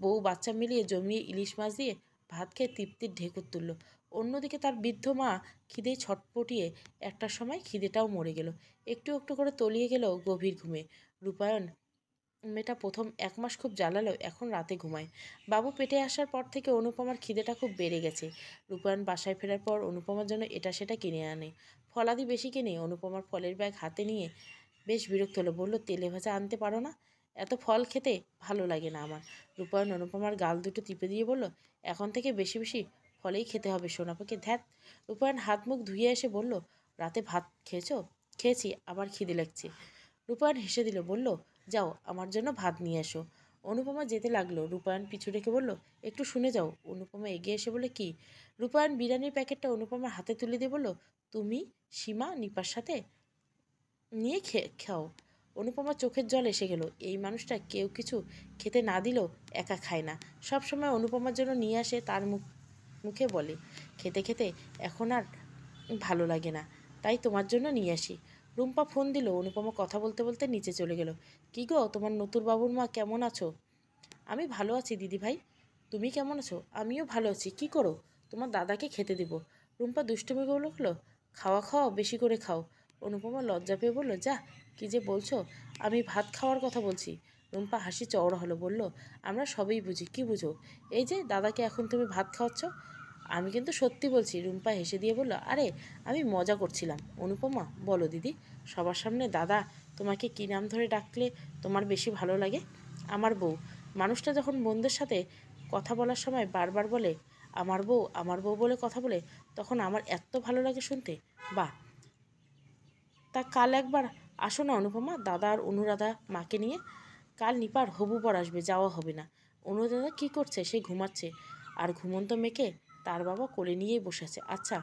বউ বাচ্চা মিলিয়ে জমিয়ে ইলিশ মাছ দিয়ে ভাত খেয়ে তৃপ্তির ঢেকুর তুলল। অন্যদিকে তার বৃদ্ধ মা খিদেই ছটপটিয়ে একটা সময় খিদেটাও মরে গেল। একটু একটু করে তলিয়ে গেল গভীর ঘুমে। রূপায়ণ মেয়েটা প্রথম 1 মাস খুব জ্বালালো, এখন রাতে ঘুমায়। বাবু পেটে আসার পর থেকে অনুপমার খিদেটা খুব বেড়ে গেছে। রূপায়ণ বাসায় ফেরার পর অনুপমার জন্য এটা সেটা কিনে আনে। ফলাদি বেশি কিনে। অনুপমার ফলের ব্যাগ হাতে নিয়ে বেশ বিরক্ত হলো, বলল, তেলে ভাজা আনতে পারো না? এত ফল খেতে ভালো লাগে না আমার। রূপায়ণ অনুপমার গাল দুটো টিপে দিয়ে বলল, এখন থেকে বেশি বেশি ফলেই খেতে হবে সোনাপাকে, ধ্যাত। রূপায়ণ হাত মুখ ধুয়ে এসে বলল, রাতে ভাত খেয়েছো? খেয়েছি, আবার খিদে লাগছে। রূপায়ণ হেসে দিল, বলল, যাও আমার জন্য ভাত নিয়ে এসো। অনুপমা যেতে লাগলো। রূপায়ণ পিছু রেখে বলল, একটু শুনে যাও। অনুপমা এগিয়ে এসে বলে, কি? রূপায়ণ বিরিয়ানির প্যাকেটটা অনুপমার হাতে তুলে দিয়ে বলল, তুমি সীমা নিপার সাথে নিয়ে খাও। অনুপমার চোখের জল এসে গেল। এই মানুষটা কেউ কিছু খেতে না দিলেও একা খায় না, সব সময় অনুপমার জন্য নিয়ে আসে। তার মুখ মুখে বলে, খেতে খেতে এখন আর ভালো লাগে না, তাই তোমার জন্য নিয়ে আসি। রুম্পা ফোন দিল। অনুপমা কথা বলতে বলতে নিচে চলে গেল। কি গো, তোমার নতুন বাবুর মা কেমন আছো? আমি ভালো আছি দিদিভাই, তুমি কেমন আছো? আমিও ভালো আছি। কি করো? তোমার দাদাকে খেতে দিব। রুম্পা দুষ্টুমি বলল, খাওয়া খাওয়া বেশি করে খাও। অনুপমা লজ্জা পেয়ে বলল, যা, কি যে বলছো, আমি ভাত খাওয়ার কথা বলছি। রুম্পা হাসি চওড়া হলো, বলল, আমরা সবই বুঝি। কি বুঝো? এই যে দাদাকে এখন তুমি ভাত খাওয়াচ্ছ। আমি কিন্তু সত্যি বলছি। রুম্পা হেসে দিয়ে বলল, আরে আমি মজা করছিলাম। অনুপমা, বলো দিদি, সবার সামনে দাদা তোমাকে কী নাম ধরে ডাকলে তোমার বেশি ভালো লাগে? আমার বউ। মানুষটা যখন বোনদের সাথে কথা বলার সময় বারবার বলে আমার বউ বলে কথা বলে, তখন আমার এত ভালো লাগে শুনতে। বাহ, তা কাল একবার আসো না অনুপমা, দাদা আর অনুরাধা মাকে নিয়ে। কাল নিপার হবু বর আসবে, যাওয়া হবে না। অনুরাধা কী করছে? সে ঘুমাচ্ছে। আর ঘুমন্ত মেয়েকে তার বাবা কোলে নিয়েই বসে আছে। আচ্ছা,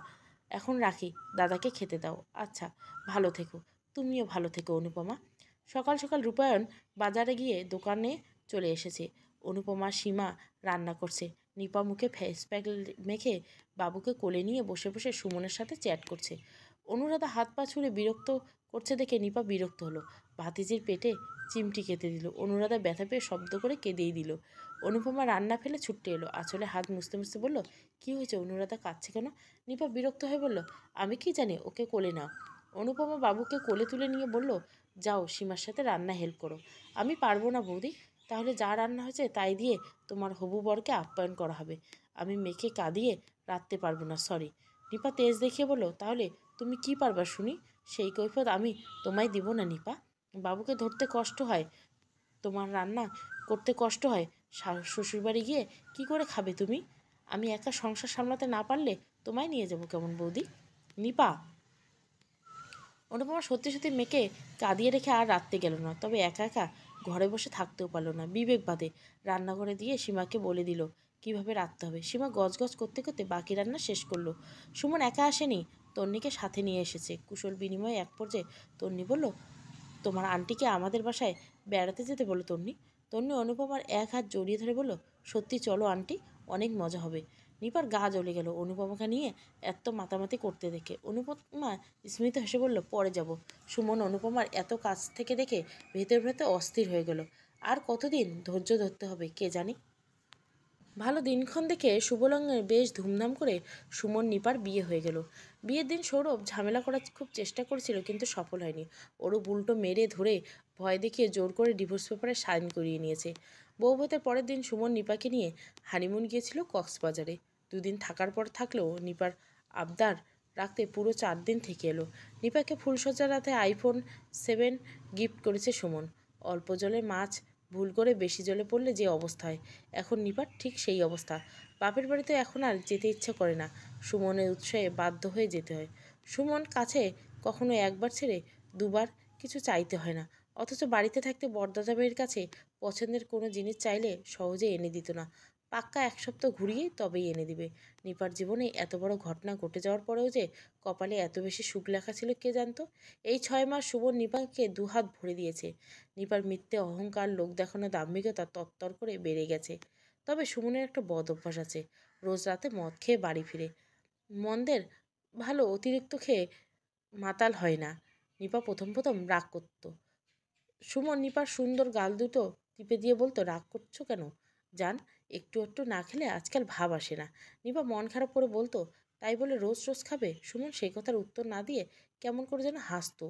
এখন রাখি, দাদাকে খেতে দাও। আচ্ছা, ভালো থেকো। তুমিও ভালো থেকো অনুপমা। সকাল সকাল রূপায়ণ বাজারে গিয়ে দোকানে চলে এসেছে। অনুপমা সীমা রান্না করছে। নিপা মুখে ফেস প্যাক মেখে বাবুকে কোলে নিয়ে বসে বসে সুমনের সাথে চ্যাট করছে। অনুরাধা হাত পা ছুঁড়ে বিরক্ত করছে দেখে নিপা বিরক্ত হলো। ভাতিজির পেটে চিমটি কেটে দিল। অনুরাধা ব্যথা পেয়ে শব্দ করে কেঁদেই দিল। অনুপমা রান্না ফেলে ছুটতে এলো। আঁচলে হাত মুছতে মুছতে বলল, কী হয়েছে? অনুরাধা কাঁদছে কেন? নিপা বিরক্ত হয়ে বলল, আমি কি জানি, ওকে কোলে নাও। অনুপমা বাবুকে কোলে তুলে নিয়ে বলল, যাও সীমার সাথে রান্না হেল্প করো। আমি পারবো না বৌদি। তাহলে যা রান্না হয়েছে তাই দিয়ে তোমার হবু বরকে আপ্যায়ন করা হবে। আমি মেয়েকে কাঁদিয়ে রাখতে পারবো না, সরি। নিপা তেজ দেখিয়ে বলল, তাহলে তুমি কি পারবা শুনি? সেই কৈফিয়ত আমি তোমায় দিব না নিপা। বাবুকে ধরতে কষ্ট হয়, তোমার রান্না করতে কষ্ট হয়, শ্বশুরবাড়ি গিয়ে কি করে খাবে তুমি? আমি একা সংসার সামলাতে না পারলে তোমায় নিয়ে যাবো কেমন বৌদি? নিপা। অনুপমা সত্যি সত্যি মেয়েকে কাঁদিয়ে রেখে আর রাখতে গেল না। তবে একা একা ঘরে বসে থাকতেও পারলো না। বিবেক বাদে রান্নাঘরে দিয়ে সীমাকে বলে দিল কিভাবে রাখতে হবে। সীমা গজগজ করতে করতে বাকি রান্না শেষ করলো। সুমন একা আসেনি, তন্নিকে সাথে নিয়ে এসেছে। কুশল বিনিময়ে এক পর্যায়ে তন্নি বলল, তোমার আন্টিকে আমাদের বাসায় বেড়াতে যেতে বলো তন্নি। তন্নি অনুপমার এক হাত জড়িয়ে ধরে বলল, সত্যি চলো আন্টি, অনেক মজা হবে। নিপার গা জ্বলে গেল অনুপমাকে নিয়ে এত মাতামাতি করতে দেখে। অনুপমা স্মিত হেসে বলল, পরে যাব। সুমন অনুপমার এত কাছ থেকে দেখে ভেতর ভেতর অস্থির হয়ে গেল। আর কতদিন ধৈর্য ধরতে হবে কে জানি। ভালো দিনক্ষণ দেখে শুভলগ্নে বেশ ধুমধাম করে সুমন নিপার বিয়ে হয়ে গেল। বিয়ের দিন সৌরভ ঝামেলা করার খুব চেষ্টা করেছিল, কিন্তু সফল হয়নি। ওরও উল্টো মেরে ধরে ভয় দেখিয়ে জোর করে ডিভোর্স পেপারে সাইন করিয়ে নিয়েছে। বউ ভাতের পরের দিন সুমন নিপাকে নিয়ে হানিমুন গিয়েছিল কক্সবাজারে। দুদিন থাকার পর থাকলেও নিপার আবদার রাখতে পুরো 4 দিন থেকে এলো। নিপাকে ফুলসজ্জার রাতে iPhone 7 গিফট করেছে সুমন। অল্প জলে মাছ ভুল করে বেশি জলে পড়লে যে অবস্থা হয়, এখন নিপার ঠিক সেই অবস্থা। বাপের বাড়িতে এখন আর যেতে ইচ্ছা করে না। সুমনের উৎসাহে বাধ্য হয়ে যেতে হয়। সুমন কাছে কখনো একবার ছেড়ে দুবার কিছু চাইতে হয় না। অথচ বাড়িতে থাকতে বরদাদা ভাইয়ের কাছে পছন্দের কোনো জিনিস চাইলে সহজে এনে দিত না। পাক্কা 1 সপ্তাহ ঘুরিয়ে তবেই এনে দিবে। নিপার জীবনে এত বড় ঘটনা ঘটে যাওয়ার পরেও যে কপালে এত বেশি সুখ লেখা ছিল কে জানতো। এই 6 মাস সুমন নিপাকে দুহাত ভরে দিয়েছে। নিপার মিথ্যে অহংকার, লোক দেখানো দাম্ভিকতা তত্তর করে বেড়ে গেছে। তবে সুমনের একটা বদ অভ্যাস আছে, রোজ রাতে মদ খেয়ে বাড়ি ফিরে। মন্দের ভালো অতিরিক্ত খেয়ে মাতাল হয় না। নিপা প্রথম প্রথম রাগ করতো। সুমন নিপার সুন্দর গাল দুটো টিপে দিয়ে বলতো, রাগ করছো কেন জান? একটু একটু না খেলে আজকাল ভাব আসে না। নিপা মন খারাপ করে বলতো, তাই বলে রোজ রোজ খাবে? সুমন সেই কথার উত্তর না দিয়ে কেমন করে যেন হাসতো।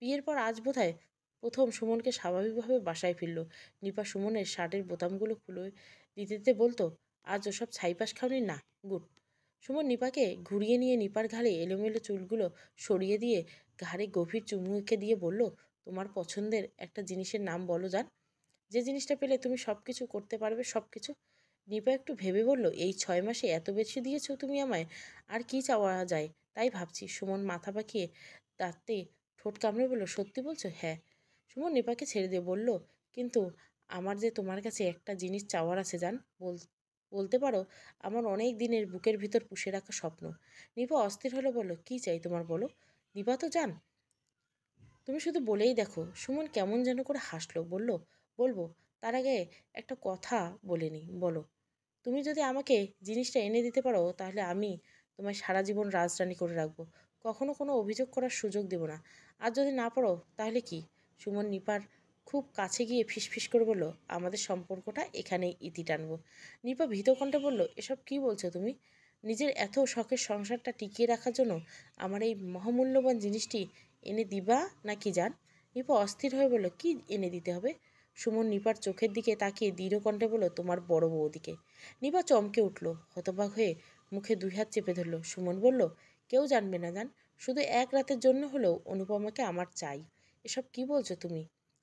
বিয়ের পর আজ বোধহয় প্রথম সুমনকে স্বাভাবিকভাবে বাসায় ফিরল। নিপা সুমনের শার্টের বোতামগুলো খুলে দিতে দিতে বলতো, আজ ওসব ছাইপাশ খাওনি না? গুড। সুমন নিপাকে ঘুরিয়ে নিয়ে নিপার ঘাড়ে এলোমেলো চুলগুলো সরিয়ে দিয়ে ঘাড়ে গভীর চুমুকে দিয়ে বলল, তোমার পছন্দের একটা জিনিসের নাম বলো জান, যে জিনিসটা পেলে তুমি সব কিছু করতে পারবে, সব কিছু। নিপা একটু ভেবে বলল, এই 6 মাসে এত বেশি দিয়েছো তুমি আমায়, আর কি চাওয়া যায় তাই ভাবছি। সুমন মাথা পাকিয়ে দাঁতে ঠোঁট কামড়ে বলল, সত্যি বলছো? হ্যাঁ। সুমন নিপাকে ছেড়ে দিয়ে বলল, কিন্তু আমার যে তোমার কাছে একটা জিনিস চাওয়ার আছে জান, বলতে পারো? আমার অনেক দিনের বুকের ভিতর পুষে রাখা স্বপ্ন। নিপা অস্থির হলে বলল, কি চাই তোমার বলো? নিপা তো জান, তুমি শুধু বলেই দেখো। সুমন কেমন যেন করে হাসলো, বলল, বলবো, তার আগে একটা কথা বলে নি, বলো। তুমি যদি আমাকে জিনিসটা এনে দিতে পারো তাহলে আমি তোমায় সারা জীবন রাজরানী করে রাখবো, কখনো কোনো অভিযোগ করার সুযোগ দেব না। আর যদি না পারো তাহলে কি? সুমন নিপার খুব কাছে গিয়ে ফিসফিস করে বলল, আমাদের সম্পর্কটা এখানেই ইতি টানবো। নিপা ভীত কণ্ঠে বলল, এসব কি বলছো তুমি? নিজের এত শখের সংসারটা টিকিয়ে রাখার জন্য আমার এই মহামূল্যবান জিনিসটি এনে দিবা নাকি জান? নিপা অস্থির হয়ে বলল, কি এনে দিতে হবে? সুমন নিপার চোখের দিকে তাকিয়ে দৃঢ় কণ্ঠে বলল, তোমার বড় বৌদিকে। নিপা চমকে উঠল, হতবাক হয়ে মুখে দুই হাত চেপে ধরল। সুমন বলল, কেউ জানবে না জান, শুধু এক রাতের জন্য হলেও অনুপমাকে আমার চাই। এসব কি বলছো তুমি?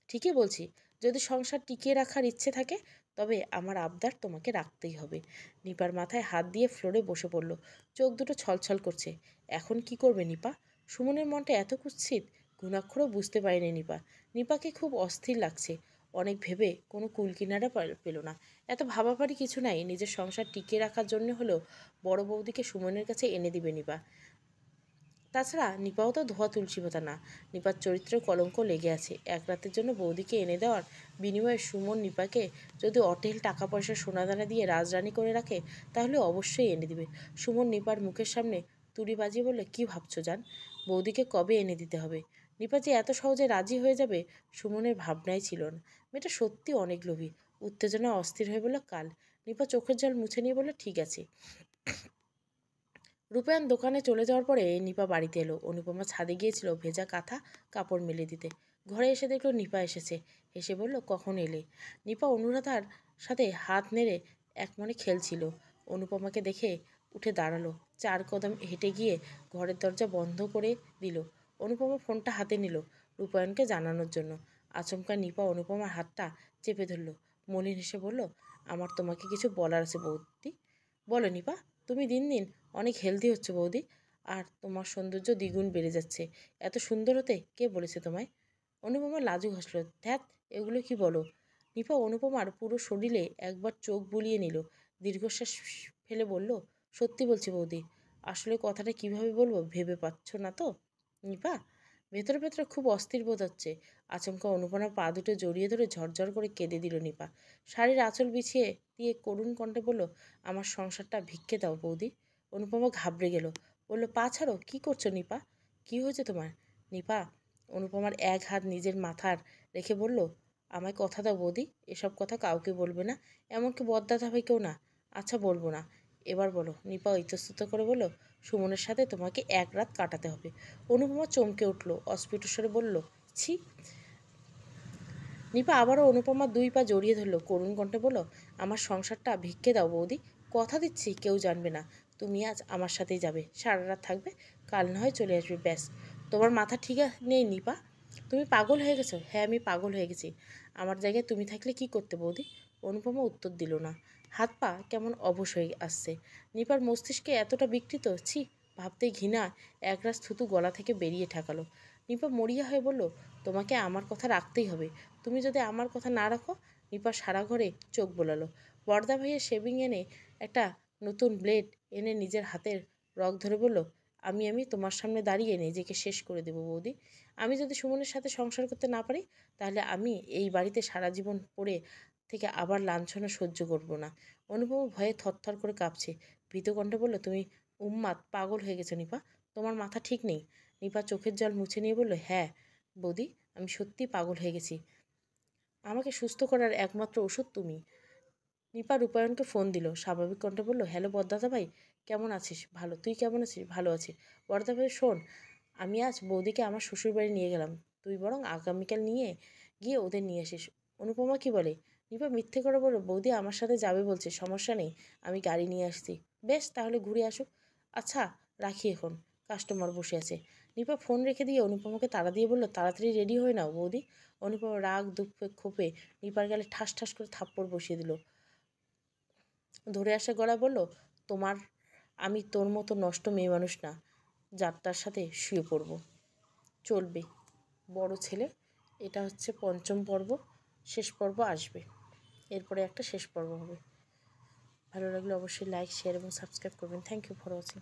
ঠিকই বলছি, যদি সংসার টিকিয়ে রাখার ইচ্ছে থাকে তবে আমার আবদার তোমাকে রাখতেই হবে। নিপার মাথায় হাত দিয়ে ফ্লোরে বসে পড়ল, চোখ দুটো ছলছল করছে। এখন কি করবে নিপা? সুমনের মনটা এত কুৎসিত, ঘুণাক্ষরও বুঝতে পারেনি নিপা। নিপাকে খুব অস্থির লাগছে, অনেক ভেবে কোনো কুলকিনারা পেল না। এত ভাবাভারি কিছু নাই, নিজের সংসার টিকিয়ে রাখার জন্য হলেও বড় বৌদিকে সুমনের কাছে এনে দিবে নিপা। তাছাড়া নিপাও তো ধোয়া তুলসী পাতা না, নিপার চরিত্রের কলঙ্ক লেগে আছে। এক রাতের জন্য বৌদিকে এনে দেওয়ার বিনিময়ে সুমন নিপাকে যদি অটেল টাকা পয়সা সোনাদানা দিয়ে রাজরানী করে রাখে তাহলে অবশ্যই এনে দিবে। সুমন নিপার মুখের সামনে তুড়ি বাজিয়ে বললে, কি ভাবছো জান, বৌদিকে কবে এনে দিতে হবে? নিপা যে এত সহজে রাজি হয়ে যাবে সুমনের ভাবনাই ছিল না। মেয়েটা সত্যি অনেক লোভী। উত্তেজনা অস্থির হয়ে বলল, কাল। নিপা চোখের জল মুছে নিয়ে বলল, ঠিক আছে। রূপায়ণ দোকানে চলে যাওয়ার পরে নিপা বাড়িতে এলো। অনুপমা ছাদে গিয়েছিল ভেজা কাঁথা কাপড় মেলে দিতে। ঘরে এসে দেখলো নিপা এসেছে। হেসে বলল, কখন এলে? নিপা অনুরাধার সাথে হাত নেড়ে এক মনে খেলছিল। অনুপমাকে দেখে উঠে দাঁড়ালো, 4 কদম হেঁটে গিয়ে ঘরের দরজা বন্ধ করে দিল। অনুপমা ফোনটা হাতে নিল রূপায়ণকে জানানোর জন্য। আচমকা নিপা অনুপমার হাতটা চেপে ধরল। মলিন হেসে বলল, আমার তোমাকে কিছু বলার আছে বৌদি। বলো নিপা। তুমি দিন দিন অনেক হেলদি হচ্ছে বৌদি, আর তোমার সৌন্দর্য দ্বিগুণ বেড়ে যাচ্ছে। এত সুন্দর হতে কে বলেছে তোমায়? অনুপমা লাজুক হাসল, ধ্যাত, এগুলো কি বলো? নিপা অনুপমার পুরো শরীরে একবার চোখ বুলিয়ে নিল, দীর্ঘশ্বাস ফেলে বলল, সত্যি বলছি বৌদি। আসলে কথাটা কিভাবে বলবো ভেবে পাচ্ছ না তো নিপা? ভেতরে ভেতরে খুব অস্থির বোধ হচ্ছে। আচমকা অনুপমার পা দুটো জড়িয়ে ধরে ঝরঝর করে কেঁদে দিল নিপা। শাড়ির আঁচল বিছিয়ে দিয়ে করুণ কণ্ঠে বলল, আমার সংসারটা ভিক্ষে দাও বৌদি। অনুপমা ঘাবড়ে গেল, বলল, পা ছাড়ো, কী করছো নিপা? কি হয়েছে তোমার? নিপা অনুপমার এক হাত নিজের মাথার রেখে বলল, আমায় কথা দাও বৌদি, এসব কথা কাউকে বলবে না, এমনকি বদ্দাদা ভাইকেও না। আচ্ছা বলবো না। এবার বলো। নিপা ইতস্তত করে বলল, সুমনের সাথে তোমাকে এক রাত কাটাতে হবে। অনুপমা চমকে উঠল, অস্ফুটস্বরে বলল, ছি। নিপা আবারও অনুপমার 2 পা জড়িয়ে ধরল, করুণ কণ্ঠে বলল, আমার সংসারটা ভিক্ষে দাও বৌদি, কথা দিচ্ছি কেউ জানবে না। তুমি আজ আমার সাথেই যাবে, সারা রাত থাকবে, কাল না হয় চলে আসবে, ব্যাস। তোমার মাথা ঠিক নেই নিপা? তুমি পাগল হয়ে গেছো? হ্যাঁ, আমি পাগল হয়ে গেছি। আমার জায়গায় তুমি থাকলে কি করতে বৌদি? অনুপমা উত্তর দিল না। হাত পা কেমন অবশ হয়ে আসছে। নিপার মস্তিষ্কে এতটা বিকৃত, ছি, ভাবতেই ঘৃণা একরাশ থুতু গলা থেকে বেরিয়ে ঠেকালো। নিপা মরিয়া হয়ে বলল, তোমাকে আমার কথা রাখতেই হবে। তুমি যদি আমার কথা না রাখো। নিপা সারা ঘরে চোখ বোলালো। বরদা ভাইয়ের শেভিং এনে একটা নতুন ব্লেড এনে নিজের হাতের রগ ধরে বলল, আমি তোমার সামনে দাঁড়িয়ে নিজেকে শেষ করে দেবো বৌদি। আমি যদি সুমনের সাথে সংসার করতে না পারি তাহলে আমি এই বাড়িতে সারা জীবন পড়ে থেকে আবার লাঞ্ছনা সহ্য করব না। অনুপমা ভয়ে থরথর করে কাঁপছে, ভীত কণ্ঠে বলল, তুমি উম্মাদ, পাগল হয়ে গেছো নিপা, তোমার মাথা ঠিক নেই। নিপা চোখের জল মুছে নিয়ে বলল, হ্যাঁ বৌদি, আমি সত্যিই পাগল হয়ে গেছি। আমাকে সুস্থ করার একমাত্র ওষুধ তুমি। নিপা রূপায়ণকে ফোন দিল, স্বাভাবিক কণ্ঠে বলল, হ্যালো বরদাদা ভাই, কেমন আছিস? ভালো। তুই কেমন আছিস? ভালো আছি। বরদা ভাই শোন, আমি আজ বৌদিকে আমার শ্বশুরবাড়ি নিয়ে গেলাম, তুই বরং আগামীকাল নিয়ে গিয়ে ওদের নিয়ে আসিস। অনুপমা কি বলে? নিপা মিথ্যে করে বলল, বৌদি আমার সাথে যাবে বলছে, সমস্যা নেই, আমি গাড়ি নিয়ে আসছি। বেশ, তাহলে ঘুরে আসুক। আচ্ছা রাখি এখন, কাস্টমার বসে আছে। নিপা ফোন রেখে দিয়ে অনুপমাকে তাড়া দিয়ে বলল, তাড়াতাড়ি রেডি হয়ে নাও বৌদি। অনুপমা রাগ দুঃখে ক্ষোভে নিপার গালে ঠাস ঠাস করে থাপ্পড় বসিয়ে দিল। ধরে আসা গলায় বলল, তোমার আমি তোর মতো নষ্ট মেয়ে মানুষ না, যাত্রার সাথে শুয়ে পড়ব। চলবে বড় ছেলে। এটা হচ্ছে 5ম পর্ব, শেষ পর্ব আসবে, এরপরে একটা শেষ পর্ব হবে। ভালো লাগলে অবশ্যই লাইক, শেয়ার এবং সাবস্ক্রাইব করবেন। Thank you for watching.